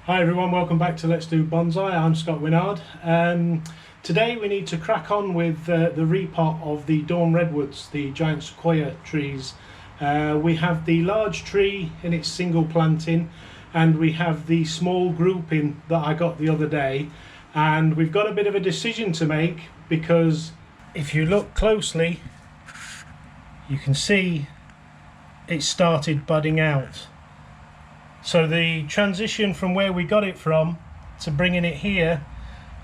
Hi everyone, welcome back to Let's Do Bonsai. I'm Scott Winard. Today we need to crack on with the repot of the Dawn Redwoods, the giant sequoia trees. We have the large tree in its single planting, and we have the small grouping that I got the other day. And we've got a bit of a decision to make, because if you look closely, you can see it started budding out. So the transition from where we got it from to bringing it here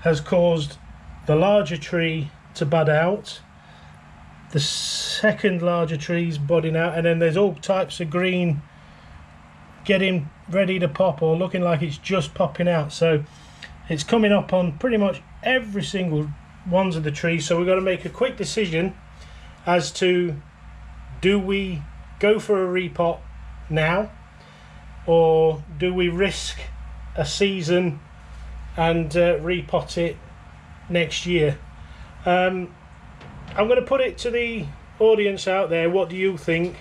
has caused the larger tree to bud out, the second larger tree's budding out, and then there's all types of green getting ready to pop or looking like it's just popping out. So it's coming up on pretty much every single ones of the trees. So we've got to make a quick decision as to, do we go for a repot now, or do we risk a season and repot it next year? I'm going to put it to the audience out there. What do you think?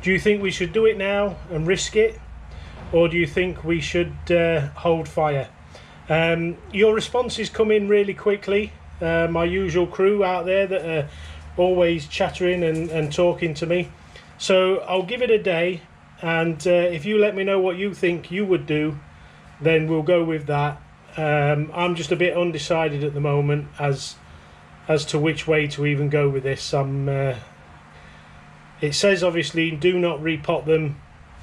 Do you think we should do it now and risk it, or do you think we should hold fire? Your responses come in really quickly. My usual crew out there that are always chattering and talking to me. So I'll give it a day, and if you let me know what you think you would do, then we'll go with that. I'm just a bit undecided at the moment as to which way to even go with this. It says obviously do not repot them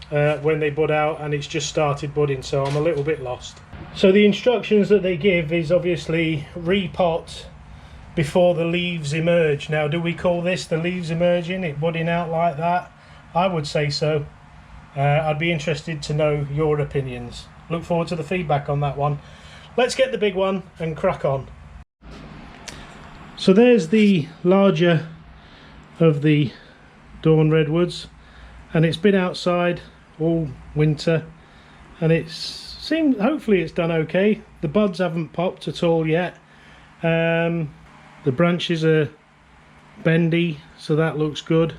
when they bud out, and it's just started budding, so I'm a little bit lost. So the instructions that they give is obviously repot before the leaves emerge. Now, do we call this the leaves emerging, it budding out like that? I would say so. I'd be interested to know your opinions. Look forward to the feedback on that one. Let's get the big one and crack on. So there's the larger of the Dawn Redwoods, and it's been outside all winter, and hopefully it's done okay. The buds haven't popped at all yet. The branches are bendy, so that looks good.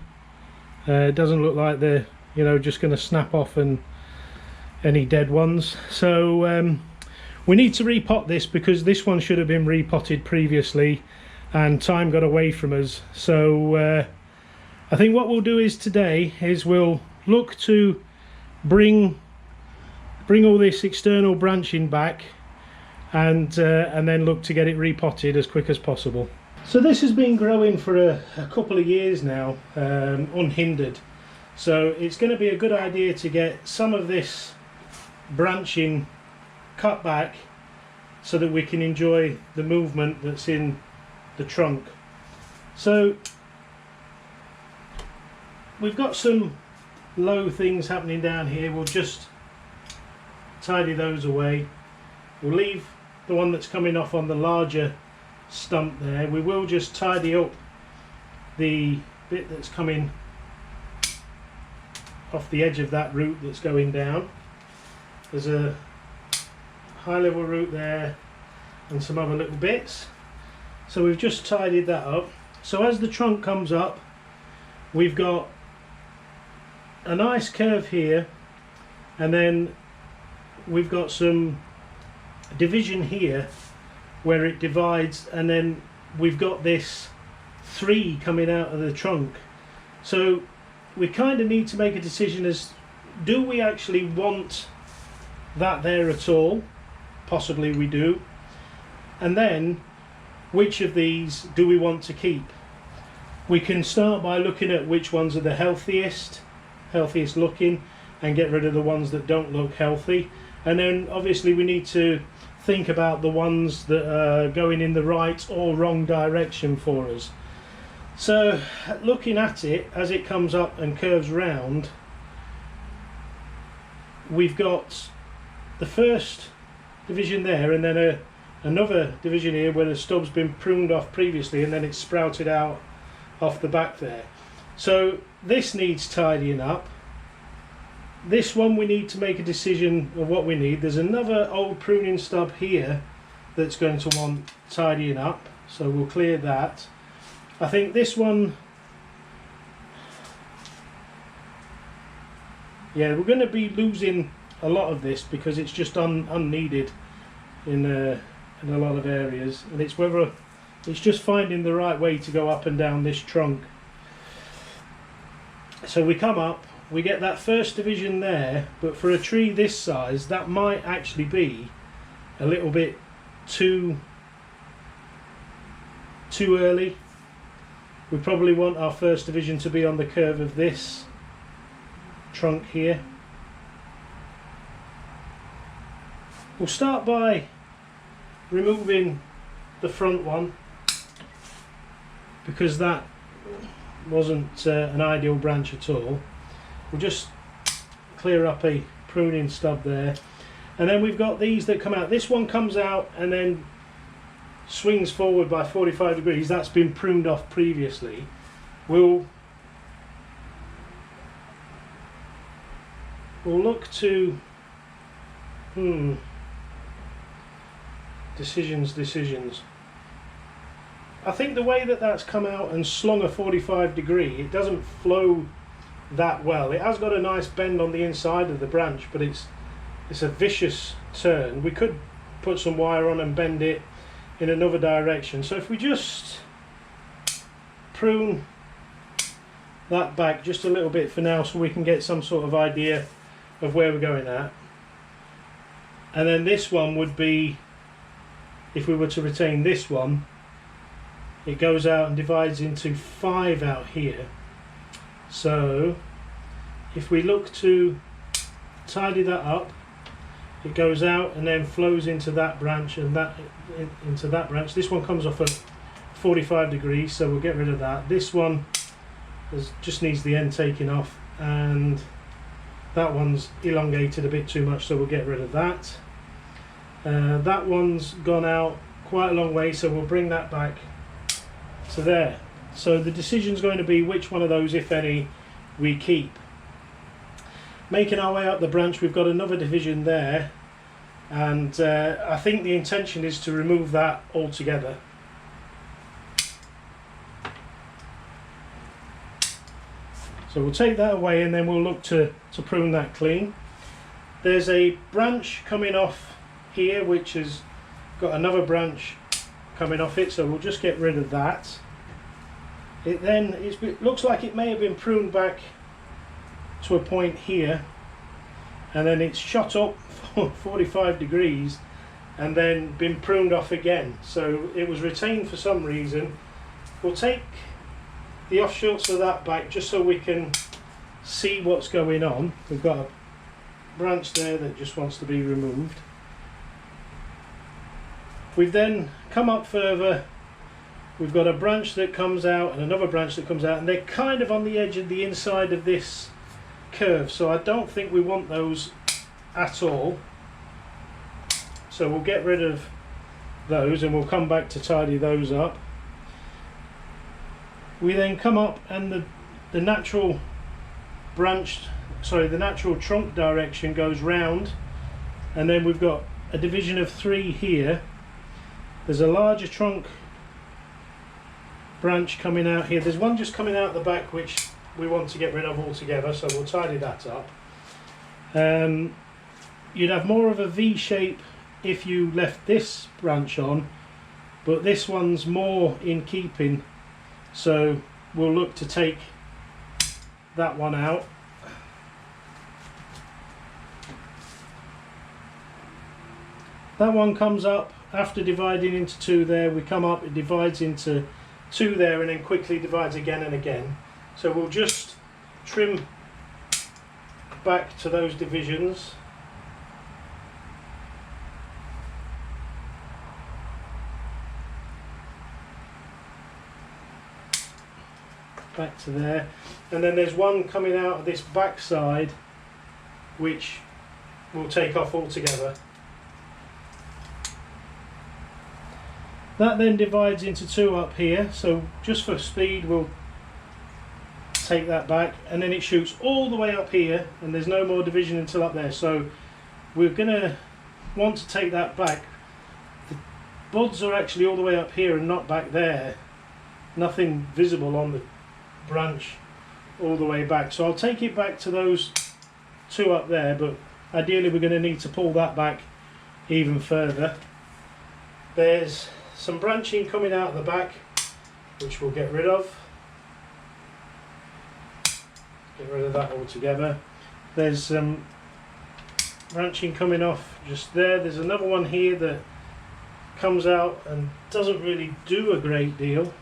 It doesn't look like they're just going to snap off and any dead ones. So we need to repot this, because this one should have been repotted previously and time got away from us. So I think what we'll do is today is we'll look to bring all this external branching back, and then look to get it repotted as quick as possible. So this has been growing for a couple of years now, unhindered. So it's going to be a good idea to get some of this branching cut back so that we can enjoy the movement that's in the trunk. So we've got some low things happening down here. We'll just tidy those away. We'll leave the one that's coming off on the larger stump there. We will just tidy up the bit that's coming off the edge of that root that's going down. There's a high level root there and some other little bits, so we've just tidied that up. So as the trunk comes up, we've got a nice curve here, and then we've got some division here where it divides, and then we've got this 3 coming out of the trunk. So we kind of need to make a decision as, do we actually want that there at all? Possibly we do. And then which of these do we want to keep? We can start by looking at which ones are the healthiest looking, and get rid of the ones that don't look healthy. And then obviously we need to think about the ones that are going in the right or wrong direction for us. So looking at it as it comes up and curves round, we've got the first division there, and then another division here where the stub's been pruned off previously, and then it's sprouted out off the back there. So this needs tidying up. This one we need to make a decision of what we need. There's another old pruning stub here that's going to want tidying up, so we'll clear that. I think this one, yeah, we're going to be losing a lot of this because it's just unneeded in a lot of areas, and it's just finding the right way to go up and down this trunk. So we come up, we get that first division there, but for a tree this size that might actually be a little bit too early. We probably want our first division to be on the curve of this trunk here. We'll start by removing the front one because that wasn't an ideal branch at all. We'll just clear up a pruning stub there, and then we've got these that come out. This one comes out and then swings forward by 45 degrees. That's been pruned off previously. We'll look to decisions. I think the way that that's come out and slung a 45 degree, it doesn't flow that well. It has got a nice bend on the inside of the branch, but it's a vicious turn. We could put some wire on and bend it in another direction. So if we just prune that back just a little bit for now so we can get some sort of idea of where we're going at. And then this one would be, if we were to retain this one, it goes out and divides into 5 out here. So if we look to tidy that up, it goes out and then flows into that branch and that into that branch. This one comes off at 45 degrees, so we'll get rid of that. This one just needs the end taken off, and that one's elongated a bit too much, so we'll get rid of that. That one's gone out quite a long way, so we'll bring that back to there. So the decision's going to be which one of those, if any, we keep. Making our way up the branch, we've got another division there, and I think the intention is to remove that altogether. So we'll take that away and then we'll look to prune that clean. There's a branch coming off here which has got another branch coming off it, so we'll just get rid of that. It looks like it may have been pruned back to a point here, and then it's shot up 45 degrees and then been pruned off again, so it was retained for some reason. We'll take the offshoots of that back just so we can see what's going on. We've got a branch there that just wants to be removed. We've then come up further, we've got a branch that comes out and another branch that comes out, and they're kind of on the edge of the inside of this curve, so I don't think we want those at all. So we'll get rid of those and we'll come back to tidy those up. We then come up and the natural trunk direction goes round, and then we've got a division of 3 here. There's a larger trunk branch coming out here. There's one just coming out the back which we want to get rid of altogether, so we'll tidy that up. You'd have more of a V shape if you left this branch on, but this one's more in keeping, so we'll look to take that one out. That one comes up after dividing into 2 there. We come up, it divides into 2 there and then quickly divides again and again. So we'll just trim back to those divisions. Back to there, and then there's one coming out of this back side which we'll take off altogether. That then divides into 2 up here, so just for speed we'll take that back, and then it shoots all the way up here and there's no more division until up there, so we're going to want to take that back. The buds are actually all the way up here and not back there, nothing visible on the branch all the way back, so I'll take it back to those 2 up there, but ideally we're going to need to pull that back even further. There's some branching coming out the back which we'll get rid of. Get rid of that altogether. There's some branching coming off just there. There's another one here that comes out and doesn't really do a great deal,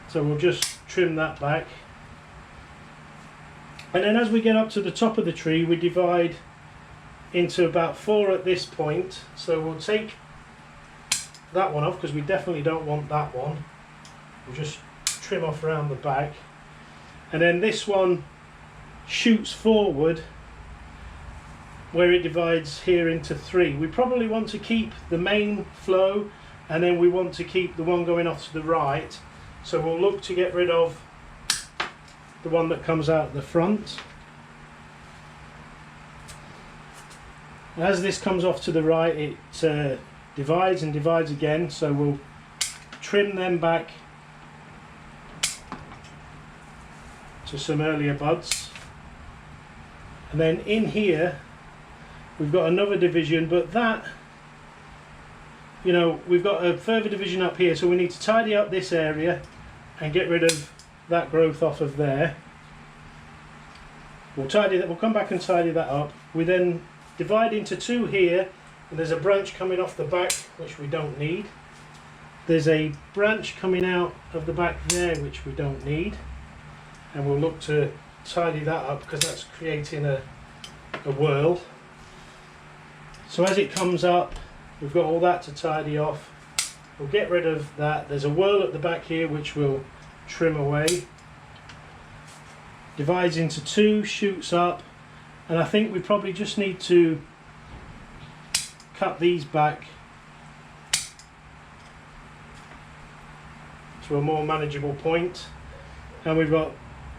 so we'll just trim that back. And then as we get up to the top of the tree, we divide into about 4 at this point. So we'll take that one off because we definitely don't want that one. We'll just trim off around the back, and then this one shoots forward where it divides here into 3. We probably want to keep the main flow, and then we want to keep the one going off to the right, so we'll look to get rid of the one that comes out the front. As this comes off to the right, it divides and divides again, so we'll trim them back to some earlier buds. And then in here we've got another division, but that, you know, we've got a further division up here, so we need to tidy up this area and get rid of that growth off of there. We'll tidy that, we'll come back and tidy that up. We then divide into 2 here, and there's a branch coming off the back which we don't need. There's a branch coming out of the back there which we don't need, and we'll look to tidy that up because that's creating a whirl. So as it comes up, we've got all that to tidy off. We'll get rid of that. There's a whirl at the back here which we'll trim away. Divides into 2, shoots up, and I think we probably just need to cut these back to a more manageable point. And we've got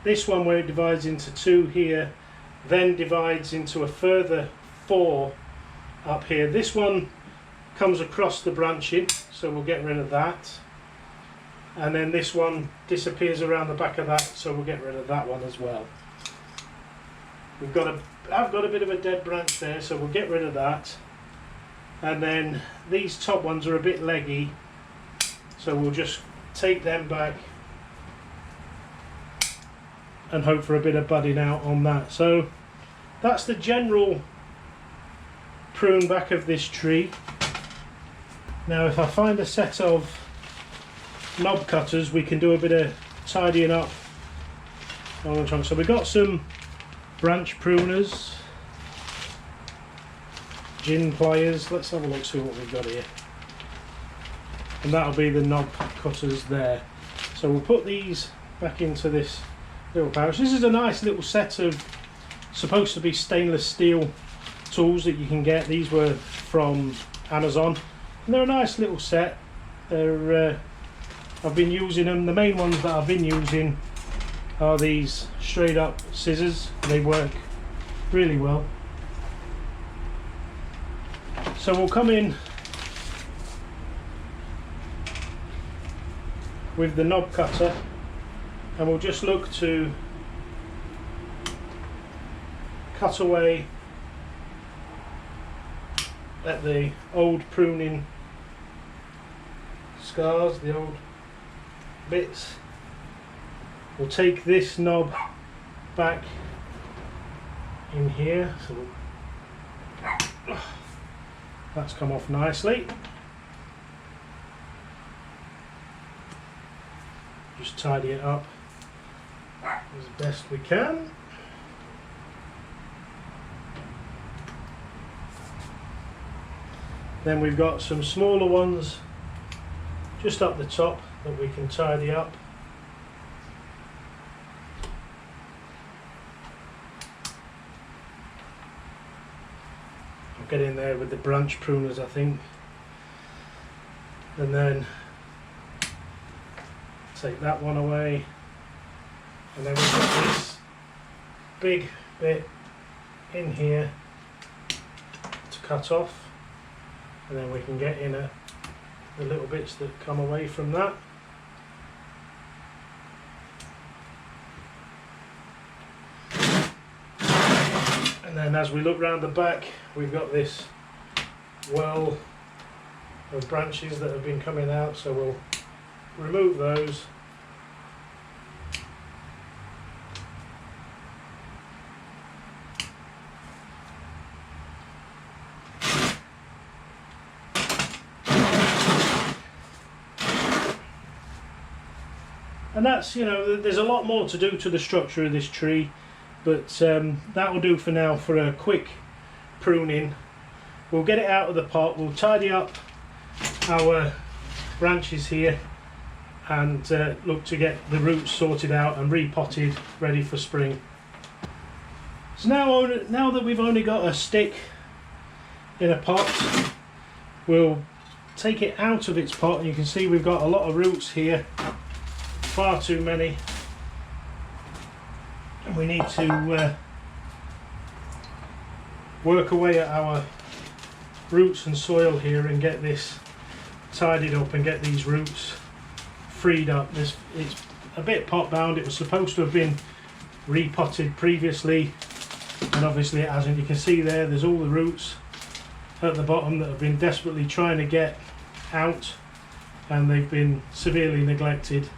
this one where it divides into 2 here, then divides into a further 4 up here. This one comes across the branching, so we'll get rid of that. And then this one disappears around the back of that, so we'll get rid of that one as well. I've got a bit of a dead branch there, so we'll get rid of that. And then these top ones are a bit leggy, so we'll just take them back and hope for a bit of budding out on that. So that's the general prune back of this tree. Now if I find a set of knob cutters, we can do a bit of tidying up on the trunk. So we've got some branch pruners, gin pliers. Let's have a look, see what we've got here. And that'll be the knob cutters there. So we'll put these back into this little pouch. This is a nice little set of supposed to be stainless steel tools that you can get. These were from Amazon, and they're a nice little set. They're I've been using them. The main ones that I've been using are these straight up scissors. They work really well. So we'll come in with the knob cutter, and we'll just look to cut away at the old pruning scars, the old bits. We'll take this knob back in here, so that's come off nicely. Just tidy it up as best we can. Then we've got some smaller ones just up the top that we can tidy up. I'll get in there with the branch pruners, I think, and then take that one away, and then we've got this big bit in here to cut off, and then we can get in at the little bits that come away from that. And And then as we look round the back, we've got this well of branches that have been coming out, so we'll remove those. And that's, you know, there's a lot more to do to the structure of this tree, but that will do for now for a quick pruning. We'll get it out of the pot, we'll tidy up our branches here and look to get the roots sorted out and repotted, ready for spring. So now that we've only got a stick in a pot, we'll take it out of its pot, and you can see we've got a lot of roots here. Far too many, and we need to work away at our roots and soil here and get this tidied up and get these roots freed up. It's a bit pot bound. It was supposed to have been repotted previously, and obviously it hasn't. You can see there's all the roots at the bottom that have been desperately trying to get out, and they've been severely neglected.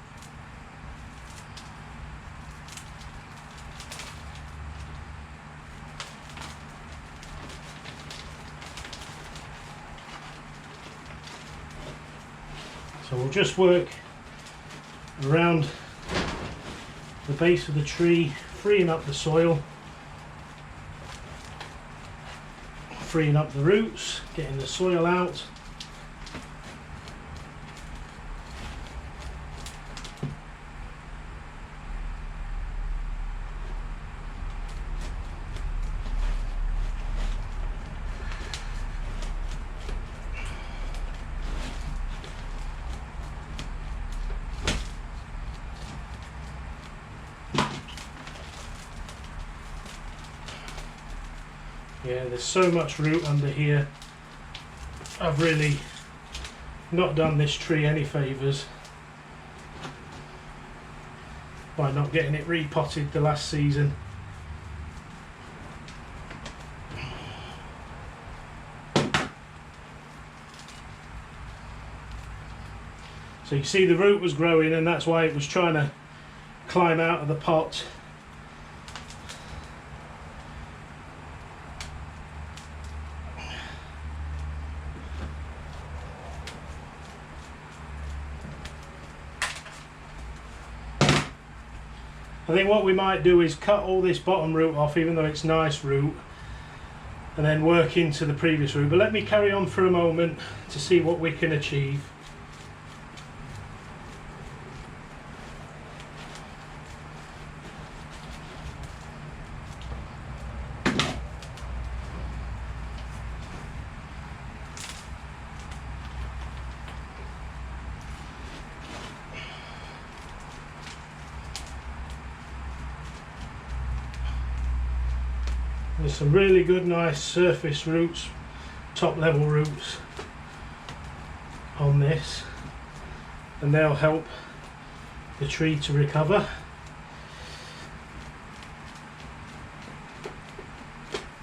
So we'll just work around the base of the tree, freeing up the soil, freeing up the roots, getting the soil out. Yeah, there's so much root under here. I've really not done this tree any favours by not getting it repotted the last season. So you see the root was growing, and that's why it was trying to climb out of the pot. I think what we might do is cut all this bottom root off, even though it's nice root, and then work into the previous root. But let me carry on for a moment to see what we can achieve. There's some really good nice surface roots, top level roots on this, and they'll help the tree to recover.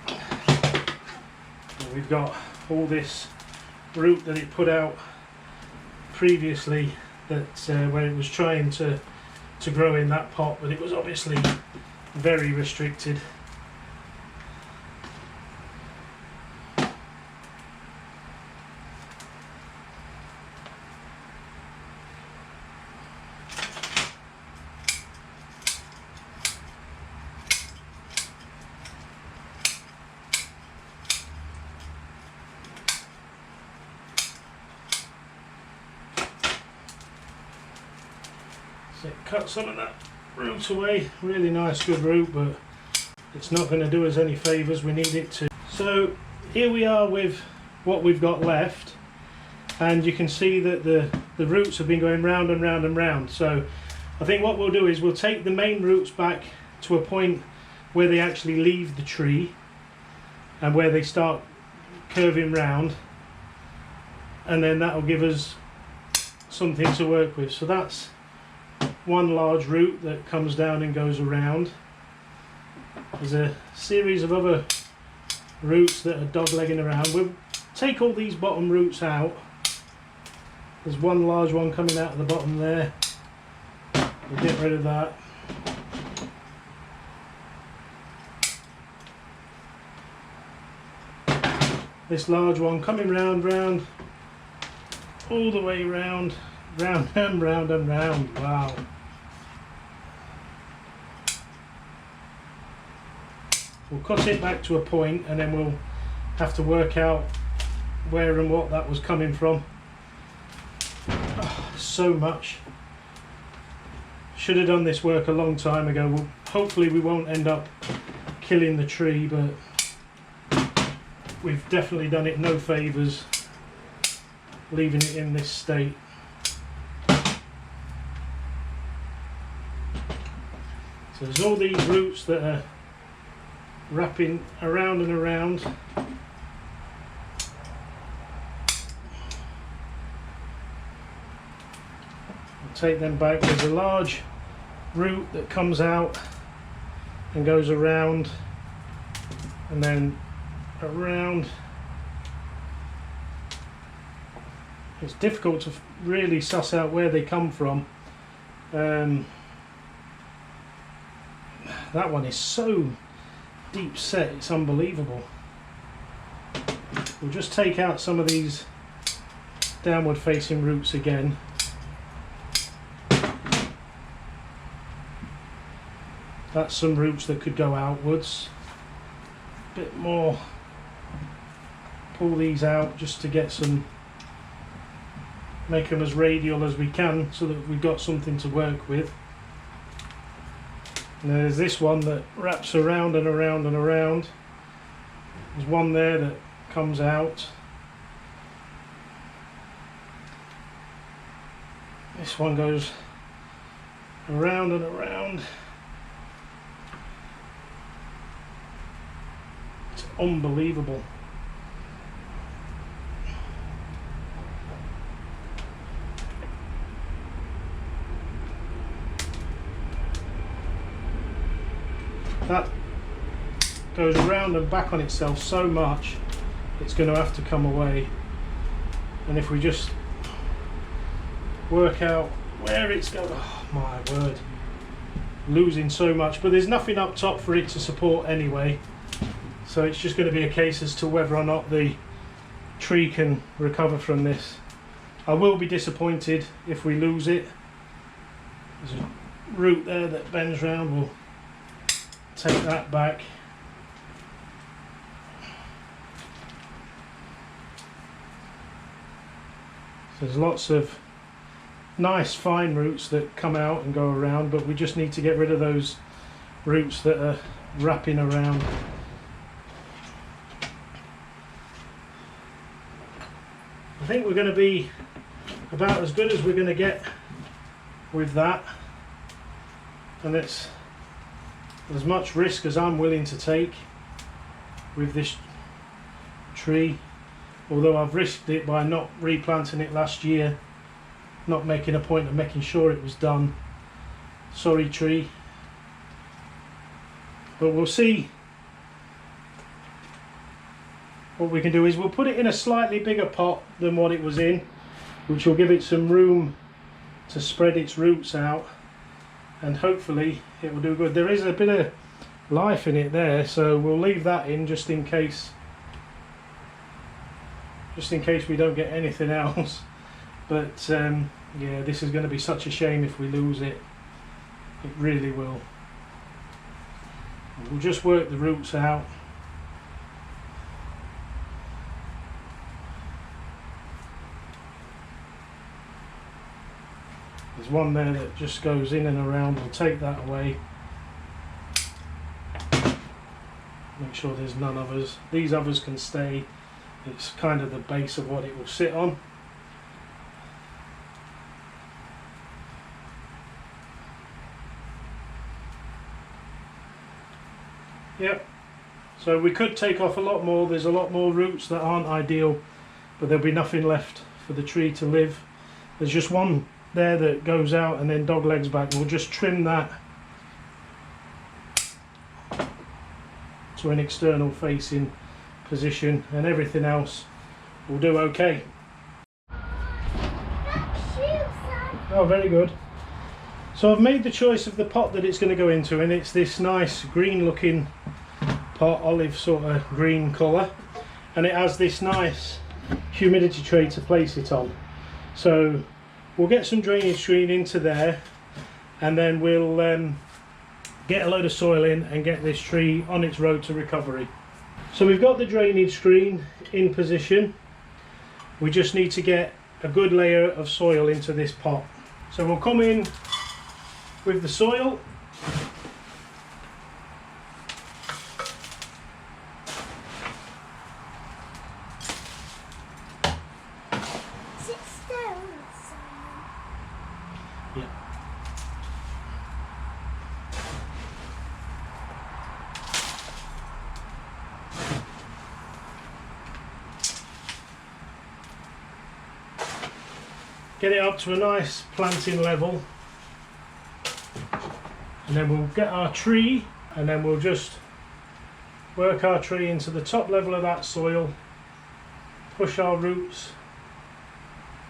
And we've got all this root that it put out previously, that where it was trying to grow in that pot, but it was obviously very restricted. So cut some of that root away. Really nice, good root, but it's not going to do us any favours. We need it to. So here we are with what we've got left, and you can see that the roots have been going round and round and round. So I think what we'll do is we'll take the main roots back to a point where they actually leave the tree and where they start curving round, and then that will give us something to work with. So that's one large root that comes down and goes around. There's a series of other roots that are doglegging around. We'll take all these bottom roots out. There's one large one coming out of the bottom there. We'll get rid of that. This large one coming round, all the way round, round and round and round. Wow. We'll cut it back to a point and then we'll have to work out where and what that was coming from. Oh, so much. Should have done this work a long time ago. Well, hopefully we won't end up killing the tree, but we've definitely done it no favours leaving it in this state. So there's all these roots that are wrapping around and around. I'll take them back. There's a large root that comes out and goes around and then around. It's difficult to really suss out where they come from. That one is so deep set, it's unbelievable. We'll just take out some of these downward facing roots again. That's some roots that could go outwards. A bit more. Pull these out just to get some, make them as radial as we can so that we've got something to work with. And there's this one that wraps around and around and around. There's one there that comes out. This one goes around and around. It's unbelievable. That goes around and back on itself so much it's going to have to come away, and if we just work out where it's going, oh my word, losing so much, but there's nothing up top for it to support anyway, so it's just going to be a case as to whether or not the tree can recover from this. I will be disappointed if we lose it. There's a root there that bends round. We'll take that back. So there's lots of nice fine roots that come out and go around, but we just need to get rid of those roots that are wrapping around. I think we're going to be about as good as we're going to get with that, and it's as much risk as I'm willing to take with this tree, although I've risked it by not replanting it last year, not making a point of making sure it was done. Sorry tree, but we'll see. What we can do is we'll put it in a slightly bigger pot than what it was in, which will give it some room to spread its roots out, and hopefully it will do good. There is a bit of life in it there, so we'll leave that in just in case we don't get anything else. But yeah, this is going to be such a shame if we lose it. It really will. We'll just work the roots out. There's one there that just goes in and around. We'll take that away. Make sure there's none others. These others can stay. It's kind of the base of what it will sit on. Yep. So we could take off a lot more. There's a lot more roots that aren't ideal, but there'll be nothing left for the tree to live. There's just one there that goes out and then dog legs back. We'll just trim that to an external facing position, and everything else will do okay. Oh, very good. So I've made the choice of the pot that it's going to go into, and it's this nice green looking pot, olive sort of green colour, and it has this nice humidity tray to place it on. So we'll get some drainage screen into there, and then we'll get a load of soil in and get this tree on its road to recovery. So we've got the drainage screen in position. We just need to get a good layer of soil into this pot. So we'll come in with the soil. Yeah. Get it up to a nice planting level, and then we'll get our tree, and then we'll just work our tree into the top level of that soil, push our roots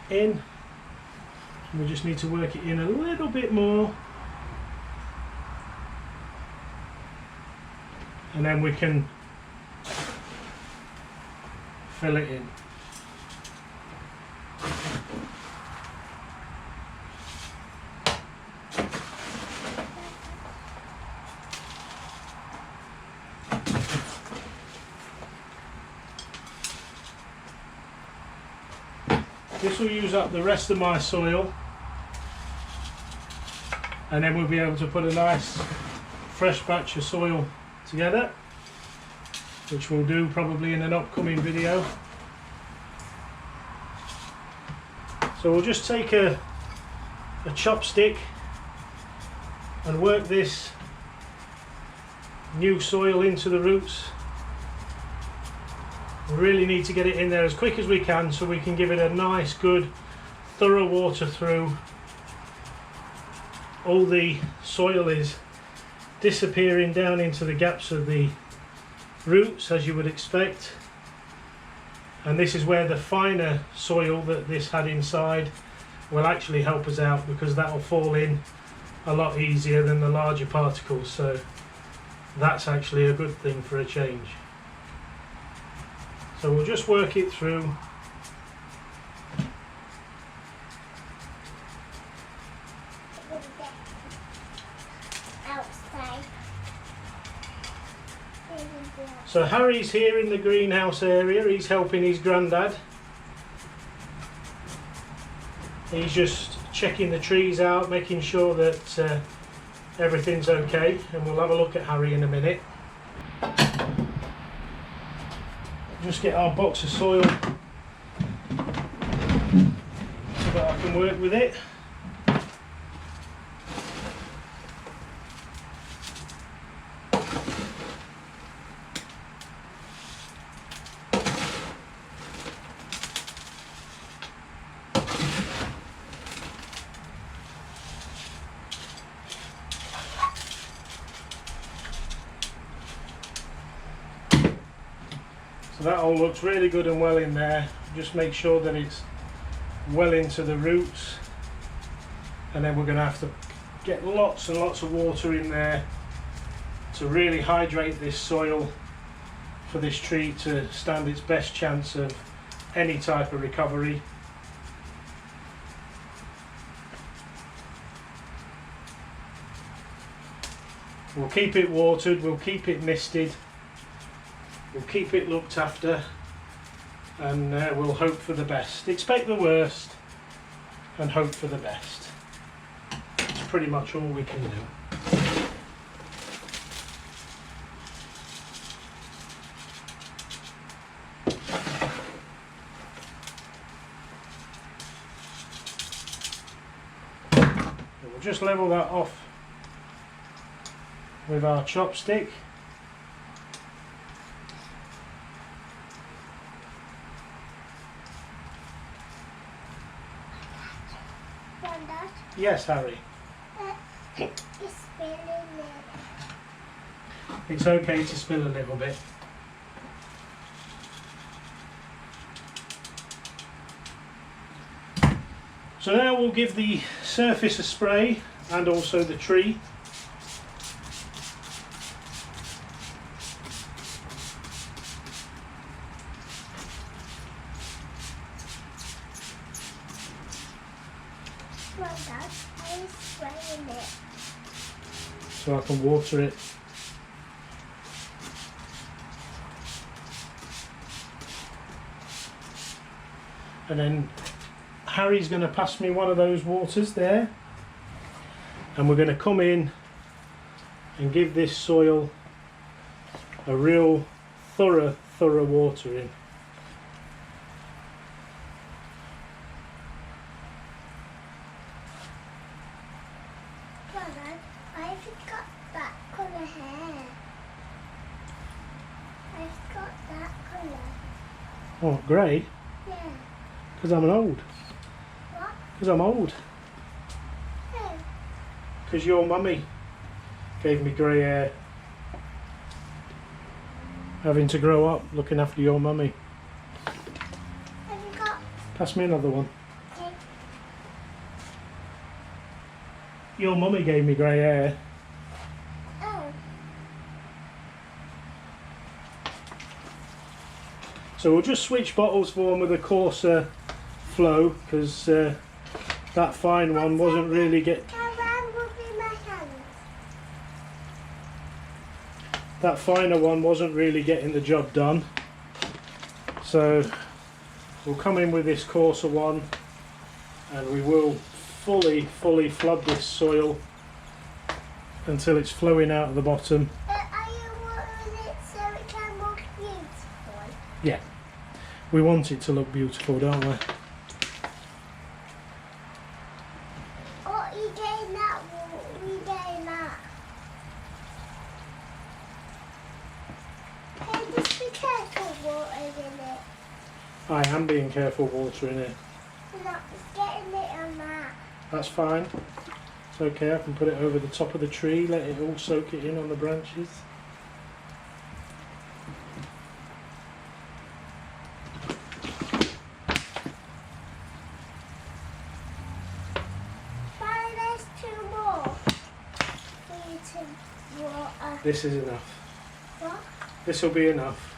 in, and we just need to work it in a little bit more, and then we can fill it in. This will use up the rest of my soil, and then we'll be able to put a nice fresh batch of soil together, which we'll do probably in an upcoming video. So we'll just take a chopstick and work this new soil into the roots. We really need to get it in there as quick as we can so we can give it a nice, good, thorough water through. All the soil is disappearing down into the gaps of the roots, as you would expect. And this is where the finer soil that this had inside will actually help us out, because that will fall in a lot easier than the larger particles. So that's actually a good thing for a change. So we'll just work it through. So Harry's here in the greenhouse area. He's helping his granddad. He's just checking the trees out, making sure that everything's okay, and we'll have a look at Harry in a minute. Just get our box of soil so that I can work with it. So that all looks really good and well in there. Just make sure that it's well into the roots, and then we're going to have to get lots and lots of water in there to really hydrate this soil for this tree to stand its best chance of any type of recovery. We'll keep it watered, we'll keep it misted, we'll keep it looked after, and we'll hope for the best. Expect the worst and hope for the best. It's pretty much all we can do. We'll just level that off with our chopstick. Granddad? Yes, Harry. It's spilling it. It's okay to spill a little bit. So now we'll give the surface a spray and also the tree. Well done. I'm spraying it. So I can water it. And then Harry's going to pass me one of those waters there, and we're going to come in and give this soil a real thorough watering. Well done. I've got that colour hair. I've got that colour. Oh, grey? Yeah. Because I'm an old. What? Because I'm old. No. Because your mummy gave me grey hair. Having to grow up looking after your mummy. Have you got? Pass me another one. Okay. Your mummy gave me grey hair. Oh. So we'll just switch bottles for one with a coarser flow, because that fine one wasn't really get. That finer one wasn't really getting the job done. So we'll come in with this coarser one, and we will fully flood this soil until it's flowing out of the bottom. Are you watering it so it can look beautiful? Yeah, we want it to look beautiful, don't we? What are you getting that? What are you getting that? Hey, just be careful watering it. I am being careful watering it. You're not getting it on that. That's fine. It's okay, I can put it over the top of the tree, let it all soak it in on the branches. Fine, there's 2 more for you to water. This is enough. What? This will be enough.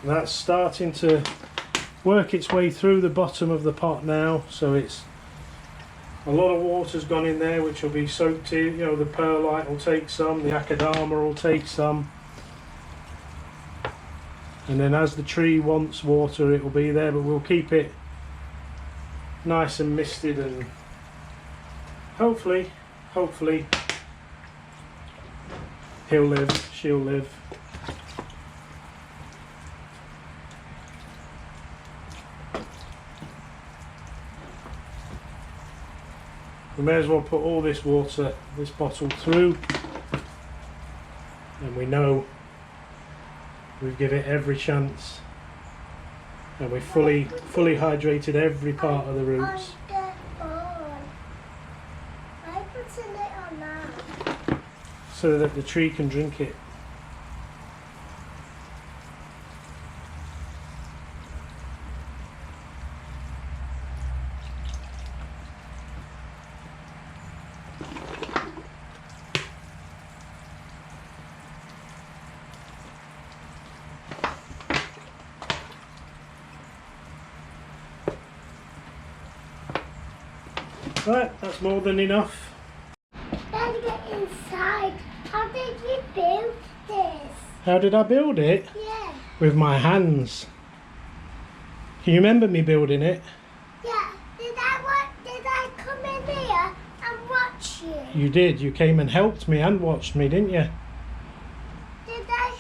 That's starting to work its way through the bottom of the pot now, so it's a lot of water's gone in there, which will be soaked in. You know, the perlite will take some, the akadama will take some, and then as the tree wants water it will be there, but we'll keep it nice and misted, and hopefully he'll live, she'll live. We may as well put all this water, this bottle through, and we know we've given it every chance, and we've fully hydrated every part of the roots. I'm putting it on that. So that the tree can drink it. Right, that's more than enough. Let's get inside. How did you build this? How did I build it? Yeah. With my hands. Can you remember me building it? Yeah. Did I come in here and watch you? You did. You came and helped me and watched me, didn't you? Did I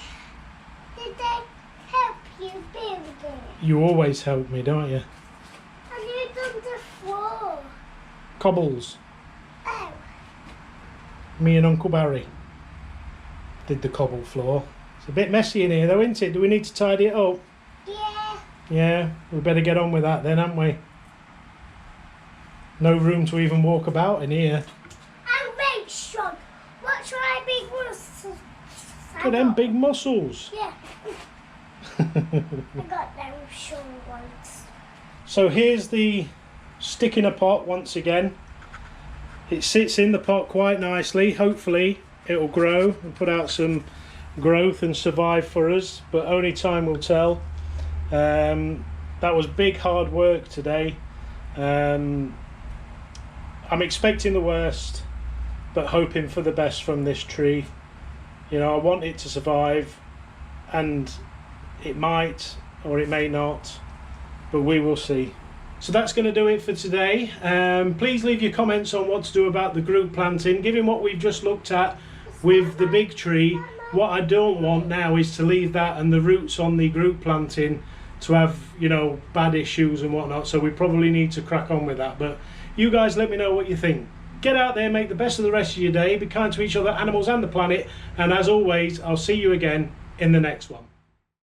help you build it? You always help me, don't you? Have you done the floor? Cobbles. Oh. Me and Uncle Barry did the cobble floor. It's a bit messy in here though, isn't it? Do we need to tidy it up? Yeah. Yeah, we better get on with that then, haven't we? No room to even walk about in here. I'm very strong. What's my big muscles? Look at them big muscles. Yeah. I got them strong ones. So here's the stick in a pot once again. It sits in the pot quite nicely. Hopefully it'll grow and put out some growth and survive for us, but only time will tell. That was big hard work today. I'm expecting the worst but hoping for the best from this tree. You know, I want it to survive, and it might or it may not, but we will see. So that's going to do it for today. Please leave your comments on what to do about the group planting. Given what we've just looked at with the big tree, what I don't want now is to leave that and the roots on the group planting to have, you know, bad issues and whatnot. So we probably need to crack on with that. But you guys let me know what you think. Get out there, make the best of the rest of your day, be kind to each other, animals and the planet, and as always, I'll see you again in the next one.